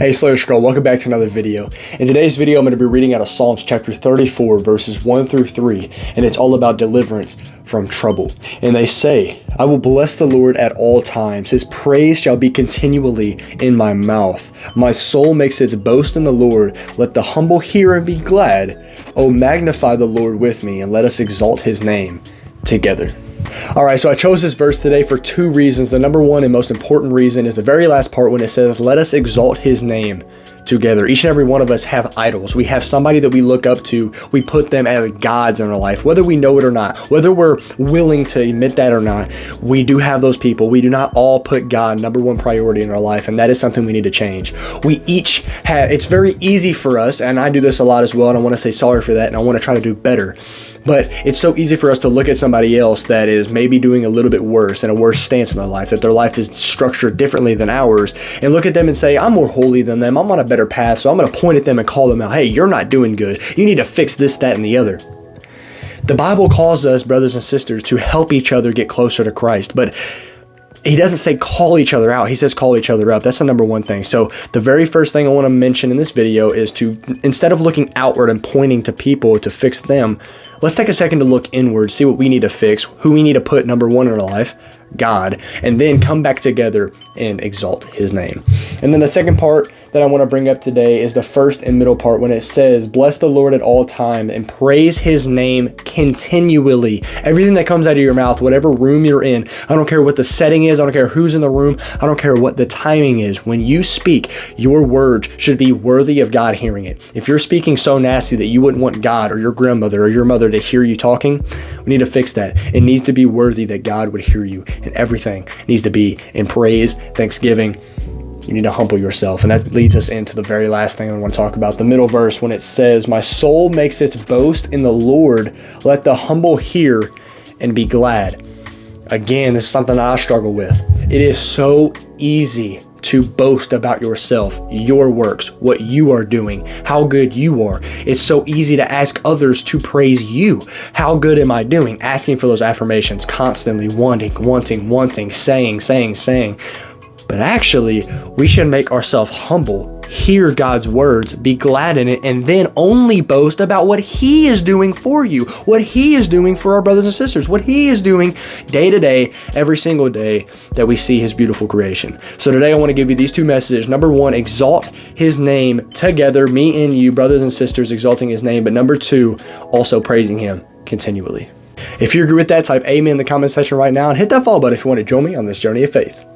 Hey Slayer Scroll, welcome back to another video. In today's video, I'm going to be reading out of Psalms chapter 34, verses 1 through 3, and it's all about deliverance from trouble. And they say, I will bless the Lord at all times. His praise shall be continually in my mouth. My soul makes its boast in the Lord. Let the humble hear and be glad. Oh, magnify the Lord with me, and let us exalt his name together. All right, so I chose this verse today for two reasons. The number one and most important reason is the very last part when it says, let us exalt his name together. Each and every one of us have idols. We have somebody that we look up to. We put them as gods in our life, whether we know it or not, whether we're willing to admit that or not. We do have those people. We do not all put God number one priority in our life, and that is something we need to change. We each have, it's very easy for us, and I do this a lot as well, and I want to say sorry for that, and I want to try to do better. But it's so easy for us to look at somebody else that is maybe doing a little bit worse and a worse stance in their life, that their life is structured differently than ours, and look at them and say, I'm more holy than them. I'm on a better path, so I'm going to point at them and call them out. Hey, you're not doing good. You need to fix this, that, and the other. The Bible calls us, brothers and sisters, to help each other get closer to Christ, but he doesn't say call each other out. He says call each other up. That's the number one thing. So the very first thing I want to mention in this video is to, instead of looking outward and pointing to people to fix them, let's take a second to look inward, see what we need to fix, who we need to put number one in our life, God, and then come back together and exalt his name. And then the second part that I want to bring up today is the first and middle part when it says, bless the Lord at all times and praise his name continually. Everything that comes out of your mouth, whatever room you're in, I don't care what the setting is, I don't care who's in the room, I don't care what the timing is. When you speak, your words should be worthy of God hearing it. If you're speaking so nasty that you wouldn't want God or your grandmother or your mother to hear you talking, we need to fix that. It needs to be worthy that God would hear you, and everything needs to be in praise, thanksgiving. You need to humble yourself. And that leads us into the very last thing I want to talk about, the middle verse when it says, my soul makes its boast in the Lord. Let the humble hear and be glad. Again, this is something I struggle with. It is so easy to boast about yourself, your works, what you are doing, how good you are. It's so easy to ask others to praise you. How good am I doing? Asking for those affirmations, constantly wanting, saying. But actually, we should make ourselves humble, hear God's words, be glad in it, and then only boast about what he is doing for you, what he is doing for our brothers and sisters, what he is doing day to day, every single day that we see his beautiful creation. So today I want to give you these two messages. Number one, exalt his name together, me and you, brothers and sisters, exalting his name. But number two, also praising him continually. If you agree with that, type amen in the comment section right now and hit that follow button if you want to join me on this journey of faith.